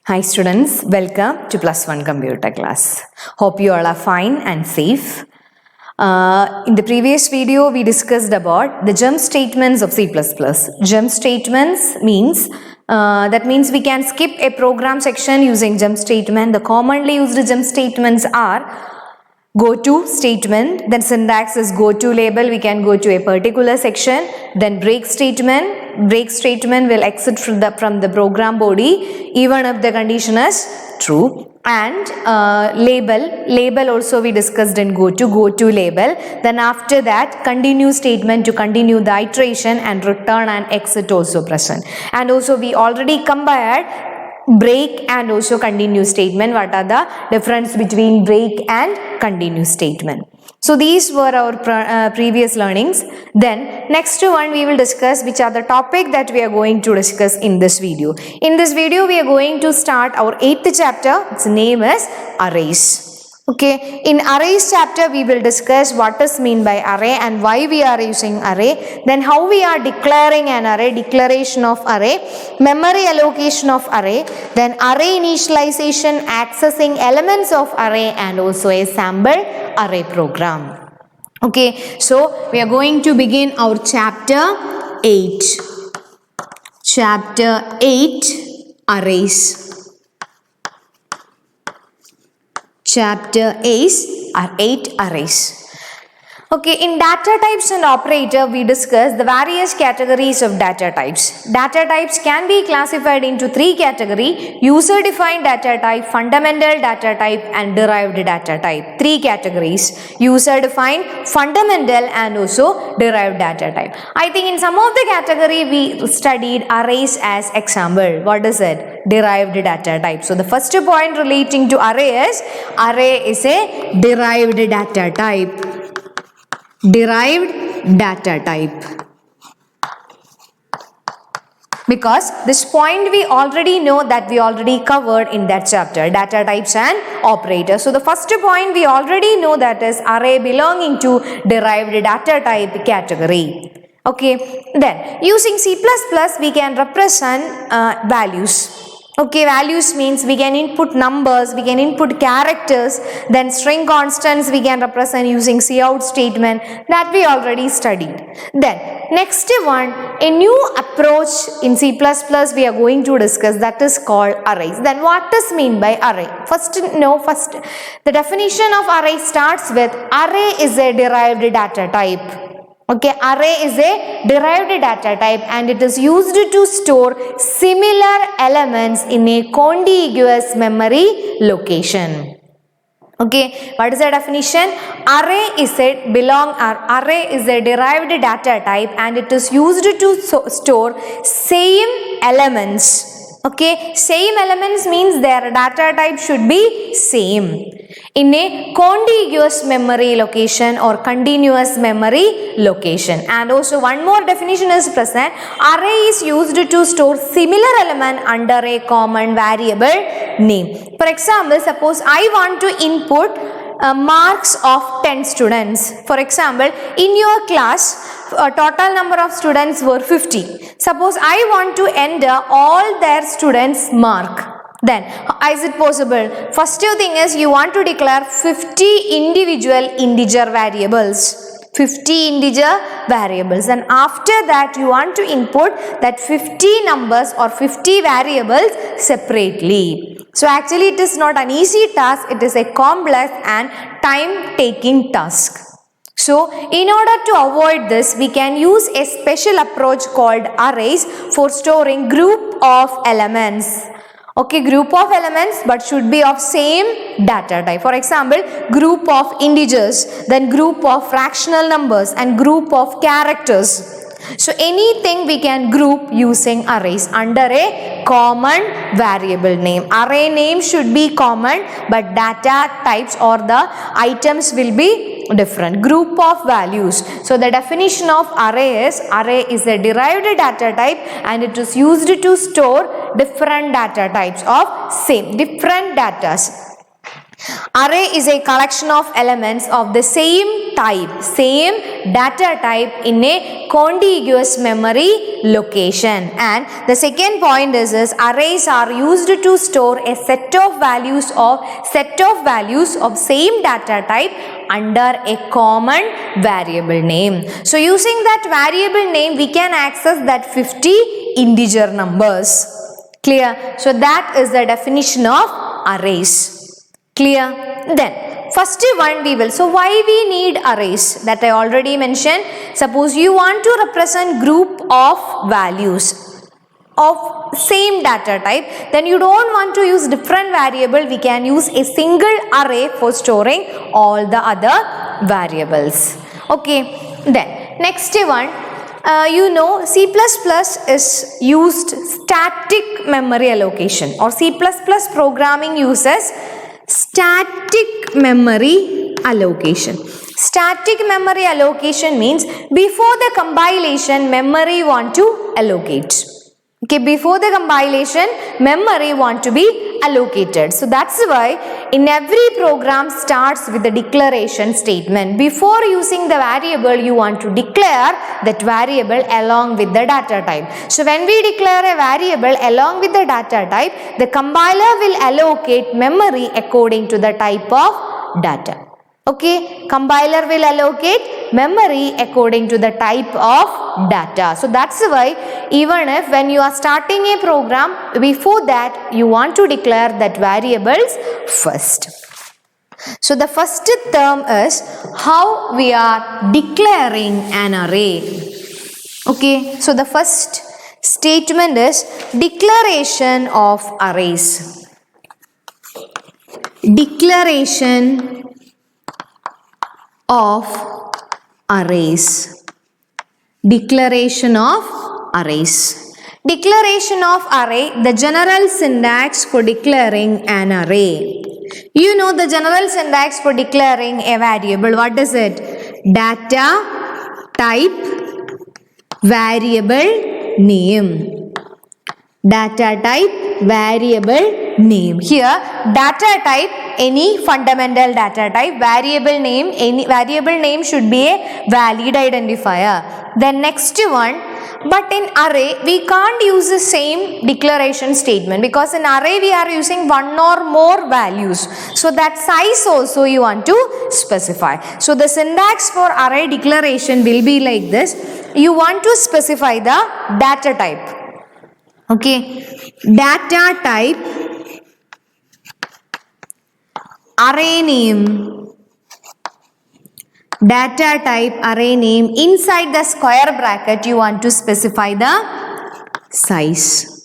Hi students, welcome to Plus One Computer class. Hope you all are fine and safe. In the previous video, we discussed about the jump statements of C++. Jump statements means that means we can skip a program section using jump statement. The commonly used jump statements are go to statement, then syntax is go to label, we can go to a particular section, then break statement will exit from the program body even if the condition is true, and label also we discussed in go to label. Then after that continue statement to continue the iteration, and return and exit also present. And also we already compared break and also continue statement. What are the difference between break and continue statement? So these were our previous learnings. Then next one we will discuss which are the topic that we are going to discuss in this video. In this video we are going to start our 8th chapter. Its name is arrays. Okay, in arrays chapter we will discuss what is mean by array and why we are using array, then how we are declaring an array, declaration of array, memory allocation of array, then array initialization, accessing elements of array, and also a sample array program. Okay, so we are going to begin our chapter 8. Chapter 8, arrays. Chapter 8 arrays. Okay, in data types and operator we discuss the various categories of data types. Data types can be classified into 3 categories: user defined data type, fundamental data type, and derived data type. 3 categories: user defined, fundamental, and also derived data type. I think in some of the category we studied arrays as example. What is it? Derived data type. So the first point relating to array is a derived data type. Derived data type. Because this point we already know that we already covered in that chapter, data types and operators. So the first point we already know that is array belonging to derived data type category. Okay, then using C++ we can represent values. Okay, values means we can input numbers, we can input characters, then string constants we can represent using cout statement that we already studied. Then next one, a new approach in C++ we are going to discuss, that is called arrays. Then what does mean by array? First the definition of array starts with array is a derived data type. Okay, array is a derived data type and it is used to store similar elements in a contiguous memory location. Okay, what is the definition? Array is a derived data type and it is used to store same elements. Okay, same elements means their data type should be same in a contiguous memory location or continuous memory location. And also one more definition is present. Array is used to store similar element under a common variable name. For example, suppose I want to input marks of 10 students. For example, in your class total number of students were 50. Suppose I want to enter all their students' mark. Then is it possible? First thing is you want to declare 50 individual integer variables. 50 integer variables, and after that you want to input that 50 numbers or 50 variables separately. So actually it is not an easy task, it is a complex and time taking task. So in order to avoid this, we can use a special approach called arrays for storing group of elements. Okay, group of elements but should be of same data type. For example, group of integers, then group of fractional numbers, and group of characters. So anything we can group using arrays under a common variable name. Array name should be common but data types or the items will be different. Group of values. So the definition of array is a derived data type and it is used to store different data types of same different datas. Array is a collection of elements of the same type, same data type in a contiguous memory location. And the second point is arrays are used to store a set of values of same data type under a common variable name. So using that variable name, we can access that 50 integer numbers. Clear? So that is the definition of arrays. Clear? Then first one we will. So why we need arrays? That I already mentioned. Suppose you want to represent group of values of same data type, then you don't want to use different variable. We can use a single array for storing all the other variables. Okay. Then next one. You know, C++ is used static memory allocation, or C++ programming uses static memory allocation. Static memory allocation means before the compilation, memory want to allocate. Okay, before the compilation, memory want to be allocated. So that's why in every program starts with the declaration statement. Before using the variable, you want to declare that variable along with the data type. So when we declare a variable along with the data type, the compiler will allocate memory according to the type of data. Okay, compiler will allocate memory according to the type of data. So that's why even if when you are starting a program, before that you want to declare that variables first. So the first term is how we are declaring an array. Okay, so the first statement is declaration of arrays. Declaration of arrays. Declaration of arrays. Declaration of array, the general syntax for declaring an array. You know the general syntax for declaring a variable. What is it? Data type variable name. Data type variable name. Here data type any fundamental data type, variable name, any variable name should be a valid identifier. The next one, but in array we can't use the same declaration statement, because in array we are using one or more values. So that size also you want to specify. So the syntax for array declaration will be like this. You want to specify the data type. Okay, data type, array name, data type, array name. Inside the square bracket you want to specify the size.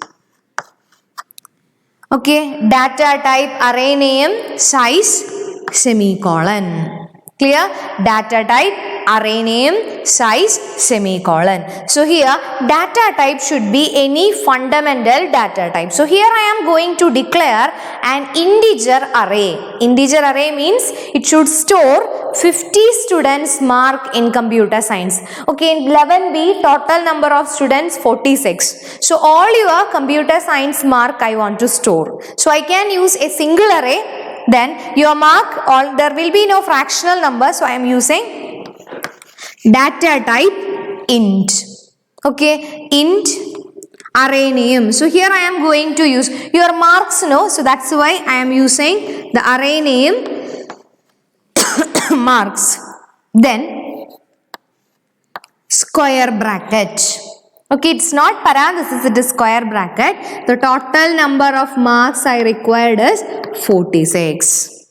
Okay, data type, array name, size, semicolon. Clear? Data type, array name, size, semicolon. So here data type should be any fundamental data type. So here I am going to declare an integer array. Integer array means it should store 50 students mark in computer science. Okay, in 11B total number of students 46. So all your computer science mark I want to store. So I can use a single array. Then your mark, all there will be no fractional number, so I am using data type int. Okay, int array name. So here I am going to use your marks, no, so that's why I am using the array name marks. Then square bracket. Okay, it's not parenthesis, it is square bracket. The total number of marks I required is 46.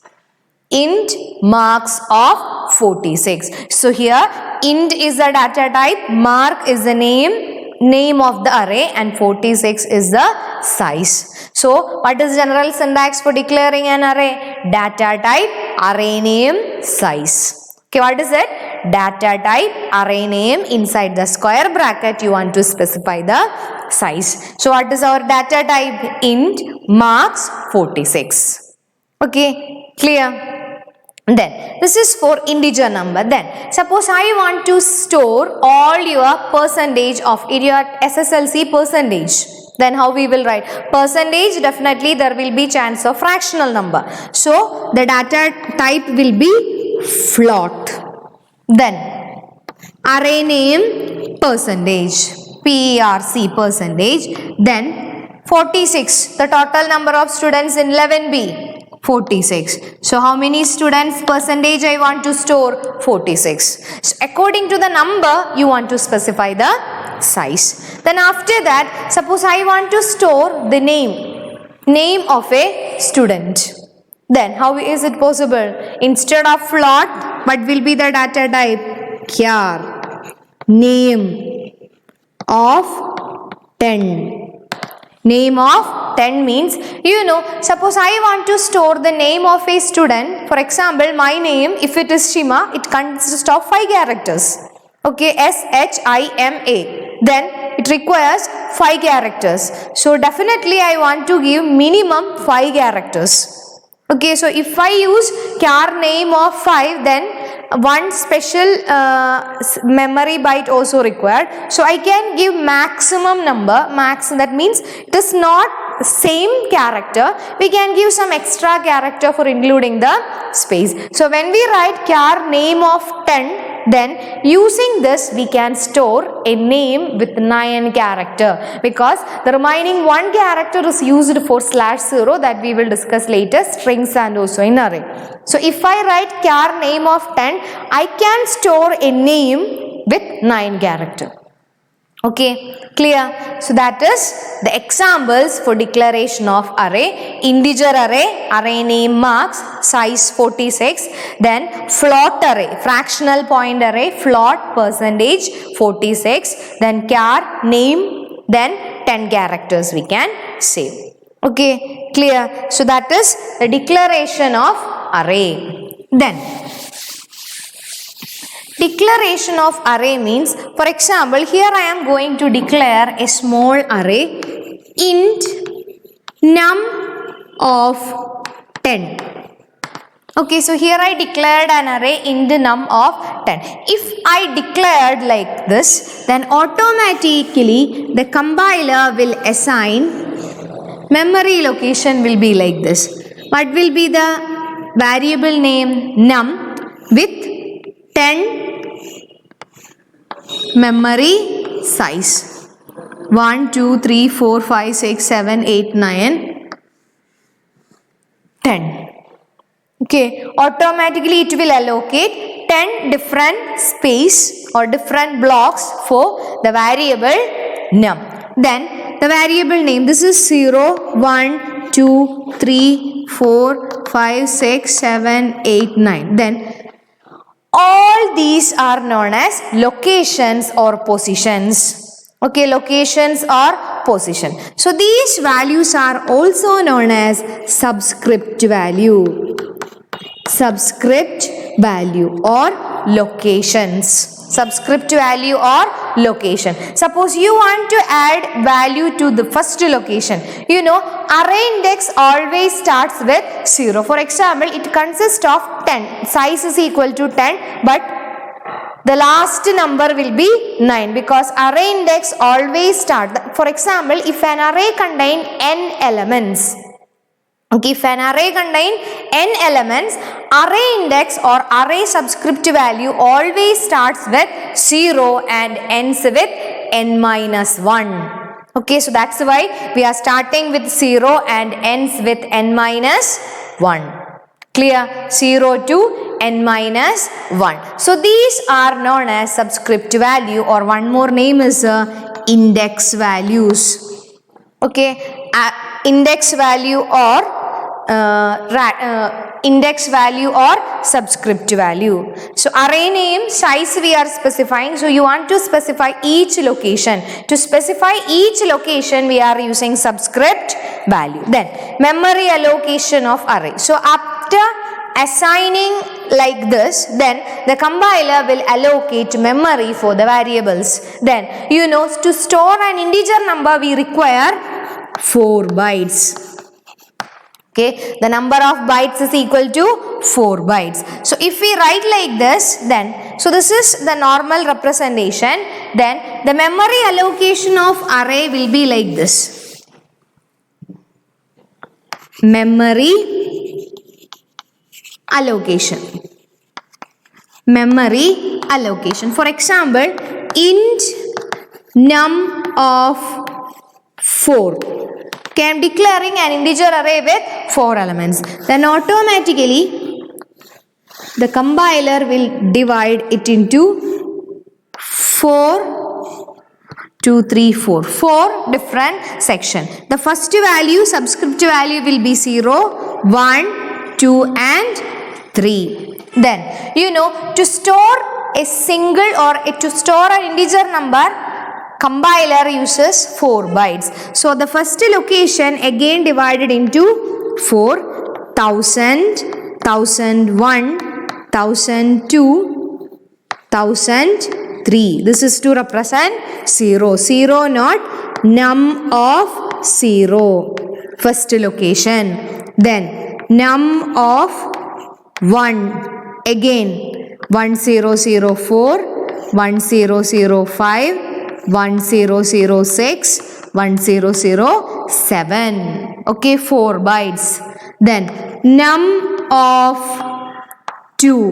Int marks of 46. So here int is the data type, mark is the name of the array, and 46 is the size. So what is general syntax for declaring an array? Data type, array name, size. Okay, what is it? Data type, array name, inside the square bracket you want to specify the size. So what is our data type? Int marks 46. Okay, clear? Then this is for integer number. Then suppose I want to store all your percentage of your SSLC percentage. Then how we will write? Percentage, definitely there will be chance of fractional number. So the data type will be float. Then array name percentage, PERC percentage. Then 46, the total number of students in 11B. 46. So how many students percentage I want to store? 46. So according to the number you want to specify the size. Then after that, suppose I want to store the name of a student. Then how is it possible? Instead of float, what will be the data type? Char. Name of 10. Name of 10 means, suppose I want to store the name of a student. For example, my name, if it is Shima, it consists of 5 characters. Okay, SHIMA. Then it requires 5 characters. So definitely I want to give minimum 5 characters. Okay, so if I use char name of 5, then one special memory byte also required. So I can give maximum number. That means it is not same character. We can give some extra character for including the space. So when we write char name of 10, then using this we can store a name with 9 character, because the remaining 1 character is used for /0 that we will discuss later, strings and also in array. So if I write char name of 10, I can store a name with 9 character. Okay, clear? So that is the examples for declaration of array. Integer array, array name marks, size 46. Then float array, fractional point array, float percentage 46. Then char name, then 10 characters we can save. Okay, clear? So that is the declaration of array. Then declaration of array means, for example, here I am going to declare a small array int num of 10. Okay, so here I declared an array int num of 10. If I declared like this, then automatically the compiler will assign memory location will be like this. What will be the variable name? Num with 10 memory size. 1, 2, 3, 4, 5, 6, 7, 8, 9, 10. Okay, automatically it will allocate 10 different space or different blocks for the variable num. Then the variable name, this is 0, 1, 2, 3, 4, 5, 6, 7, 8, 9. Then all these are known as locations or positions. Okay, locations or position. So these values are also known as subscript value. Subscript value or locations. Subscript value or location. Suppose you want to add value to the first location. Array index always starts with 0. For example, it consists of 10. Size is equal to 10, but the last number will be 9 because array index always starts. For example, if an array contains n elements, okay, if an array contains n elements, array index or array subscript value always starts with 0 and ends with n minus 1. Okay, so that's why we are starting with 0 and ends with n minus 1. Clear? 0 to n minus 1. So these are known as subscript value, or one more name is index values. Okay, index value or index value or subscript value. So array name, size we are specifying. So you want to specify each location. To specify each location we are using subscript value. Then memory allocation of array. So after assigning like this, then the compiler will allocate memory for the variables. Then to store an integer number we require 4 bytes. Okay, the number of bytes is equal to 4 bytes. So if we write like this, then so this is the normal representation. Then the memory allocation of array will be like this. memory allocation. Memory allocation. For example, int num of 4. Okay, I am declaring an integer array with 4 elements. Then automatically the compiler will divide it into 4, 2, 3, 4. 4 different sections. The first value, subscript value will be 0, 1, 2 and 3. Then, to store a single or to store an integer number, compiler uses 4 bytes. So, the first location again divided into 4, 1000, 1001, 1002, 1003. This is to represent 0. 0 not num of 0. First location. Then num of 1. Again 1004, 1005, 1006, 1007. Okay, 4 bytes. Then num of 2.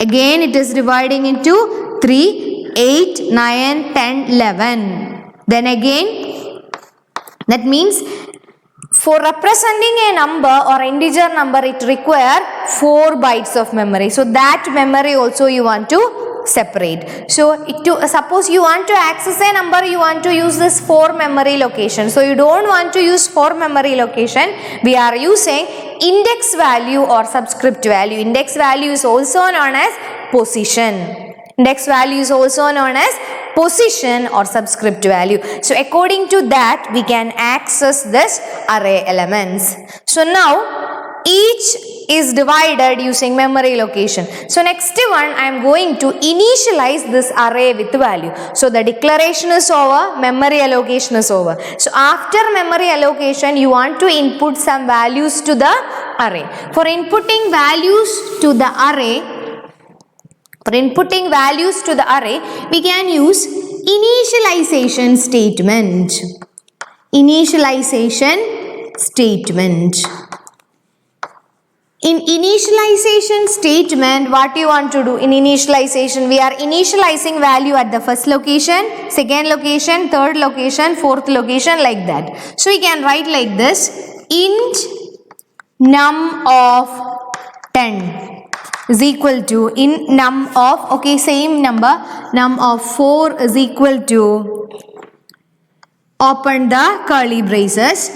Again it is dividing into 3, 8, 9, 10, 11. Then again, that means for representing a number or integer number, it requires 4 bytes of memory. So that memory also you want to separate. So suppose you want to access a number, you want to use this 4 memory location. So you don't want to use 4 memory location. We are using index value or subscript value. Index value is also known as position. Index value is also known as position or subscript value. So according to that, we can access this array elements. So now each is divided using memory location. So next one, I am going to initialize this array with value. So the declaration is over, memory allocation is over. So after memory allocation, you want to input some values to the array. For inputting values to the array, we can use initialization statement. Initialization statement. In initialization statement, what you want to do? In initialization, we are initializing value at the first location, second location, third location, fourth location, like that. So we can write like this: int num of 10 is equal to num of, same number, num of 4 is equal to, open the curly braces,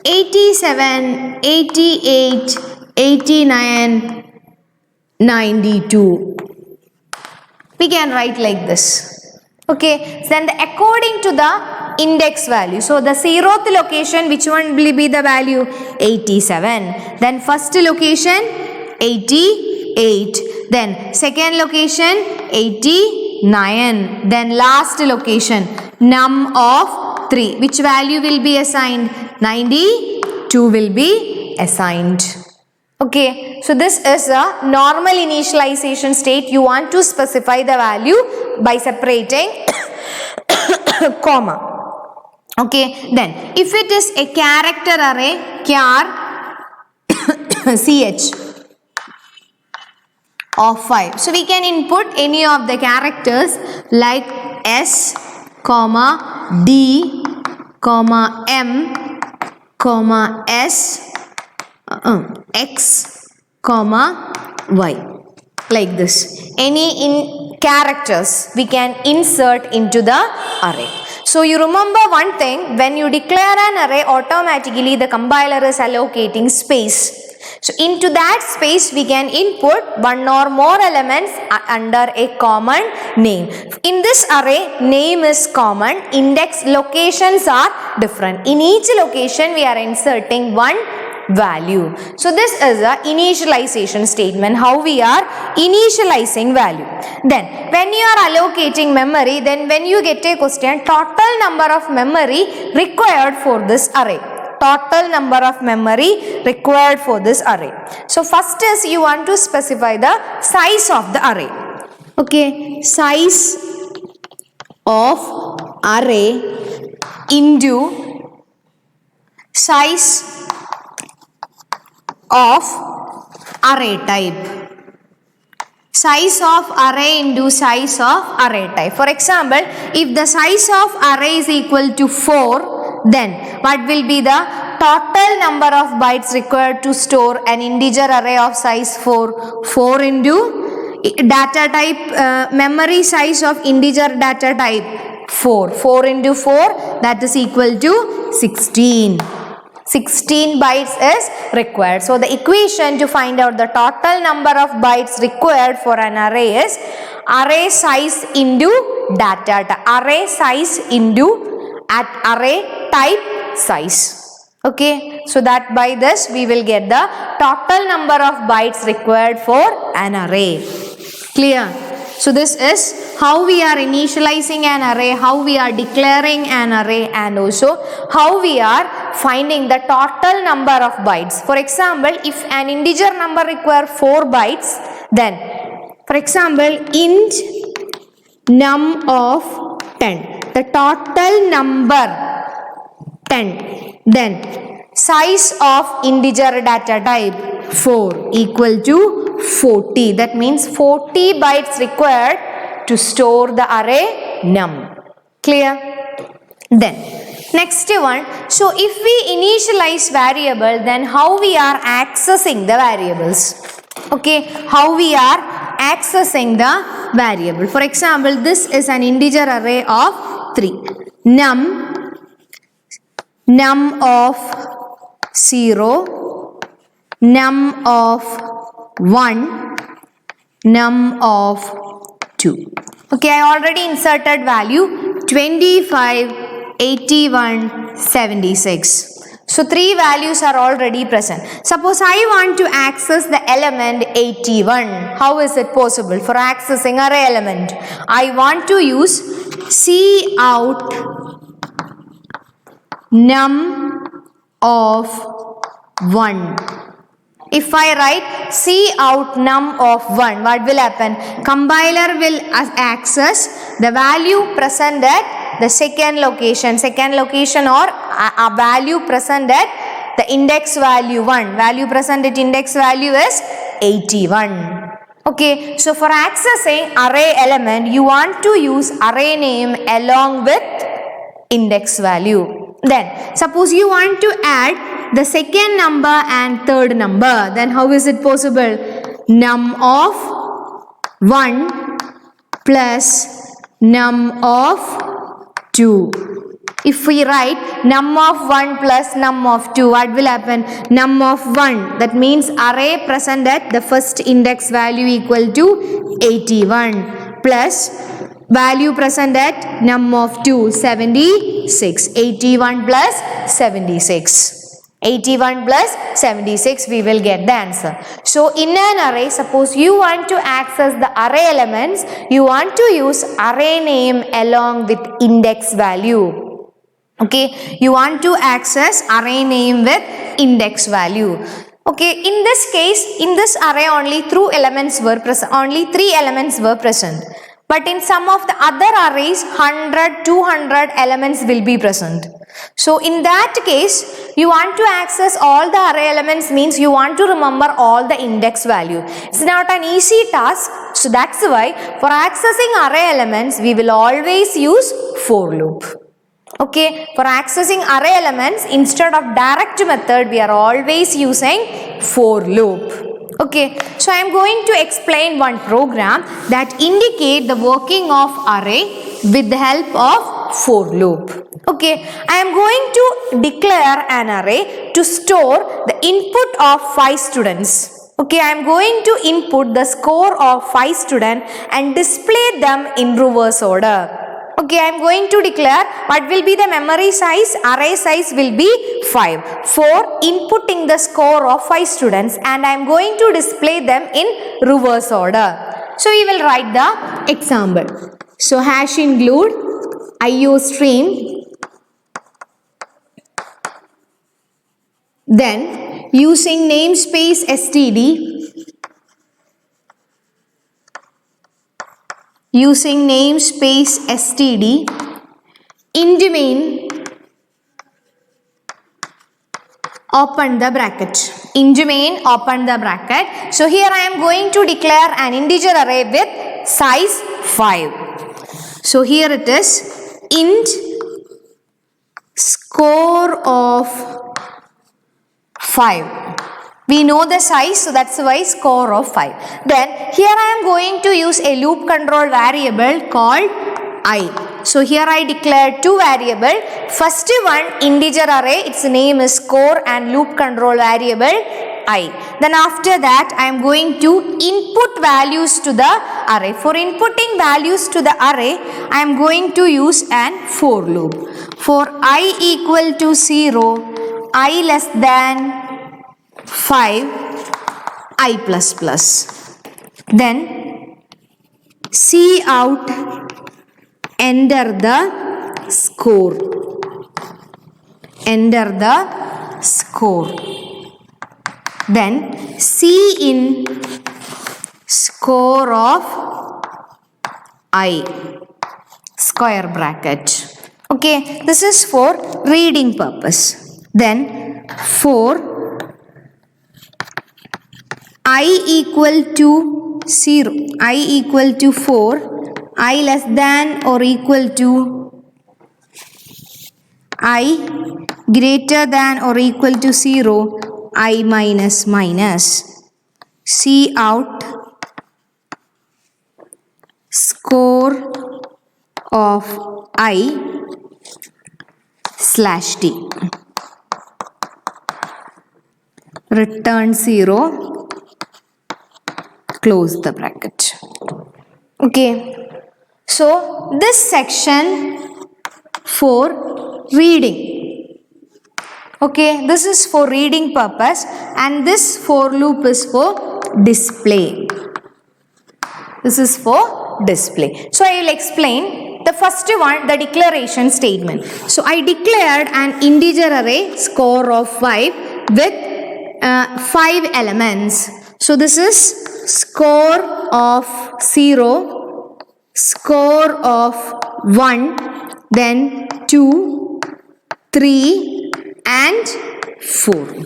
87, 88, 89, 92. We can write like this. Okay, then according to the index value. So the 0th location, which one will be the value? 87. Then first location, 88. Then second location, 89. Then last location, num of 3. Which value will be assigned? 92 will be assigned. Okay, so this is a normal initialization state. You want to specify the value by separating comma. Okay, then if it is a character array, char ch of 5. So we can input any of the characters like S, comma, D, comma, M, comma, S, X, comma, Y. Like this. Any characters we can insert into the array. So you remember one thing, when you declare an array, automatically the compiler is allocating space. So into that space we can input one or more elements under a common name. In this array, name is common, index locations are different. In each location we are inserting one value. So this is a initialization statement, how we are initializing value. Then when you are allocating memory, then when you get a question, total number of memory required for this array. Total number of memory required for this array. So first is you want to specify the size of the array. Okay, size of array into size of array type. Size of array into size of array type. For example, if the size of array is equal to 4, then what will be the total number of bytes required to store an integer array of size 4? 4 into data type, memory size of integer data type 4. 4 into 4, that is equal to 16. 16 bytes is required. So the equation to find out the total number of bytes required for an array is array size into data type. Array size into array type size. Okay, so that by this we will get the total number of bytes required for an array. Clear? So this is how we are initializing an array, how we are declaring an array, and also how we are finding the total number of bytes. For example, if an integer number requires 4 bytes, then for example int num of 10, the total number 10, then size of integer data type 4 equal to 40. That means 40 bytes required to store the array num. Clear? Then next one, so if we initialize variable, then how we are accessing the variables? Okay, how we are accessing the variable. For example, this is an integer array of 3. Num of 0, num of 1, num of 2. Okay, I already inserted value 25, 81, 76. So 3 values are already present. Suppose I want to access the element 81. How is it possible for accessing array element? I want to use cout num of 1. If I write cout num of 1, what will happen? Compiler will access the value present at the second location or a value present at the index value 1. Value present at index value is 81. Okay, so for accessing array element, you want to use array name along with index value. Then suppose you want to add the second number and third number, then how is it possible? Num of 1 plus num of 2. If we write num of 1 plus num of 2, what will happen? Num of 1, that means array present at the first index value equal to 81 plus value present at num of 2, 76. 81 plus 76. 81 plus 76, we will get the answer. So in an array, suppose you want to access the array elements, you want to use array name along with index value. Okay, you want to access array name with index value. Okay, in this case, in this array only 3 elements were present. But in some of the other arrays, 100, 200 elements will be present. So in that case, you want to access all the array elements means you want to remember all the index value. It's not an easy task. So that's why for accessing array elements, we will always use for loop. Okay, for accessing array elements, instead of direct method, we are always using for loop. Okay, so I am going to explain one program that indicate the working of array with the help of for loop. Okay, I am going to declare an array to store the input of 5 students. Okay, I am going to input the score of 5 students and display them in reverse order. Okay, I am going to declare what will be the memory size. Array size will be 5 for inputting the score of 5 students, and I am going to display them in reverse order. So we will write the example. So hash include IOStream, then using namespace std, int main, open the bracket. into main, open the bracket. So here I am going to declare an integer array with size 5. So here it is int score of 5. We know the size, so that's why score of 5. Then here I am going to use a loop control variable called I. So here I declared two variables. First one integer array, its name is score, and loop control variable I. Then after that I am going to input values to the array. For inputting values to the array, I am going to use an for loop. For I equal to 0, I less than 5, I plus plus. Then C out, enter the score. Enter the score. Then C in score of I, square bracket. Okay, this is for reading purpose. Then for I equal to 0, I equal to 4, I less than or equal to I greater than or equal to 0, I minus minus. C out score of I slash t. Return 0, close the bracket. Okay, so this section for reading. Okay, this is for reading purpose, and this for loop is for display. This is for display. So I will explain the first one, the declaration statement. So I declared an integer array score of 5 with 5 elements. So this is score of 0, score of 1, then 2, 3 and 4.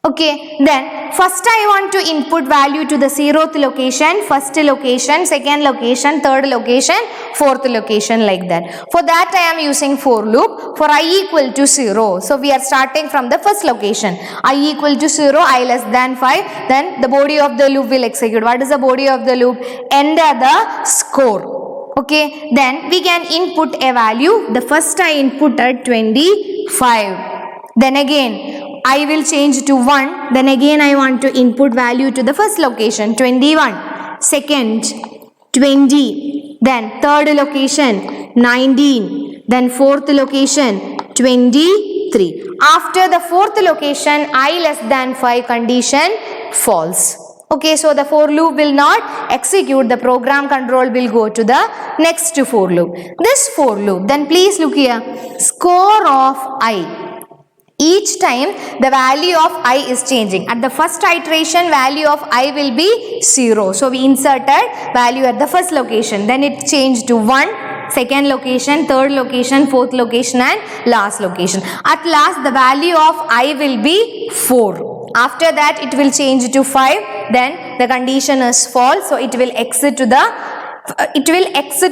Okay, then first I want to input value to the 0th location, first location, second location, third location, fourth location, like that. For that I am using for loop for I equal to 0. So we are starting from the first location. I equal to 0, I less than 5. Then the body of the loop will execute. What is the body of the loop? Enter the score. Okay, then we can input a value. The first I inputted 25. Then again I will change to 1. Then again I want to input value to the first location 21. Second 20. Then third location 19. Then fourth location 23. After the fourth location I less than 5 condition false. Okay, so the for loop will not execute. The program control will go to the next for loop. This for loop, then please look here, score of I. Each time the value of I is changing. At the first iteration value of I will be 0. So we inserted value at the first location. Then it changed to 1, second location, third location, fourth location and last location. At last the value of I will be 4. After that it will change to 5. Then the condition is false. So it will exit to the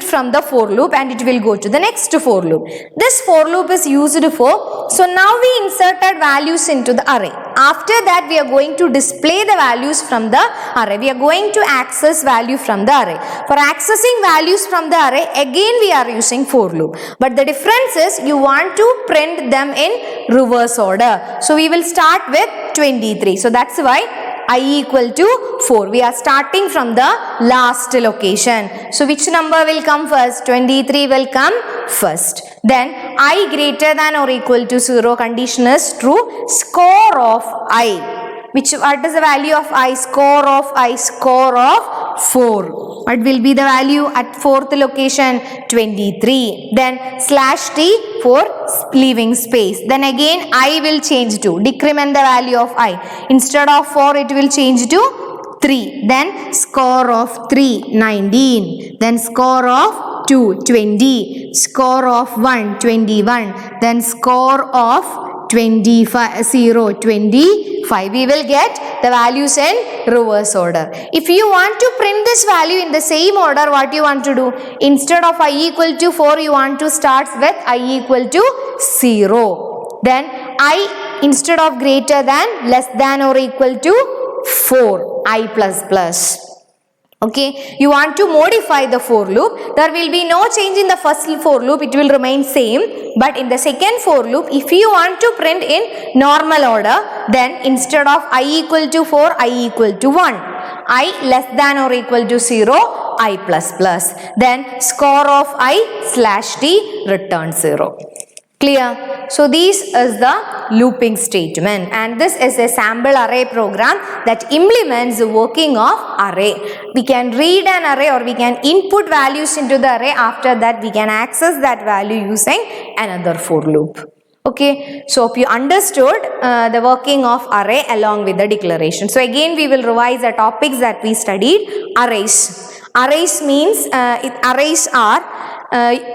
from the for loop and it will go to the next for loop. This for loop is used for, so now we inserted values into the array. After that we are going to display the values from the array. We are going to access value from the array. For accessing values from the array, again we are using for loop. But the difference is you want to print them in reverse order. So we will start with 23. So that's why I equal to 4. We are starting from the last location. So which number will come first? 23 will come first. Then I greater than or equal to 0 condition is true. Score of I. What is the value of I? Score of I, score of 4. What will be the value at fourth location? 23. Then slash t for leaving space. Then again I will change to decrement the value of I. Instead of 4 it will change to 3. Then score of 3, 19. Then score of 2, 20. Score of 1, 21. Then score of 25, 0, 25. We will get the values in reverse order. If you want to print this value in the same order, what you want to do? Instead of I equal to 4, you want to start with I equal to 0. Then I, instead of greater than, less than or equal to 4, I plus plus. Okay, you want to modify the for loop. There will be no change in the first for loop, it will remain same. But in the second for loop, if you want to print in normal order, then instead of I equal to 4, I equal to 1. I less than or equal to 0, I plus plus. Then score of I slash t return 0. Clear? So this is the looping statement, and this is a sample array program that implements the working of array. We can read an array or we can input values into the array. After that we can access that value using another for loop. Okay, so hope you understood the working of array along with the declaration. So again we will revise the topics that we studied. Arrays. Arrays means arrays are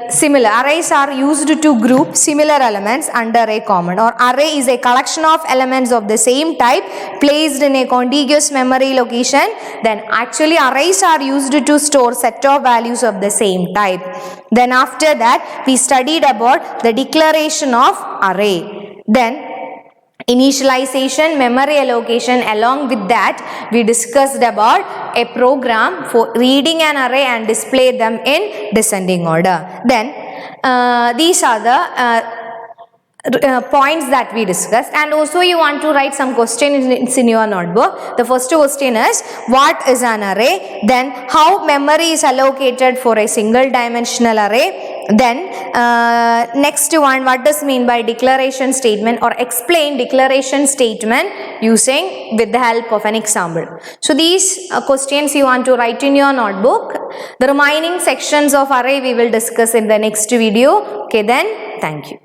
similar. Arrays are used to group similar elements under a common, or array is a collection of elements of the same type placed in a contiguous memory location. Then actually arrays are used to store set of values of the same type. Then after that we studied about the declaration of array. Then initialization, memory allocation. Along with that we discussed about a program for reading an array and display them in descending order. Then these are the points that we discussed, and also you want to write some questions in your notebook. The first question is what is an array, then how memory is allocated for a single dimensional array, then next one, what does mean by declaration statement, or explain declaration statement using with the help of an example. So these questions you want to write in your notebook. The remaining sections of array we will discuss in the next video. Okay, then thank you.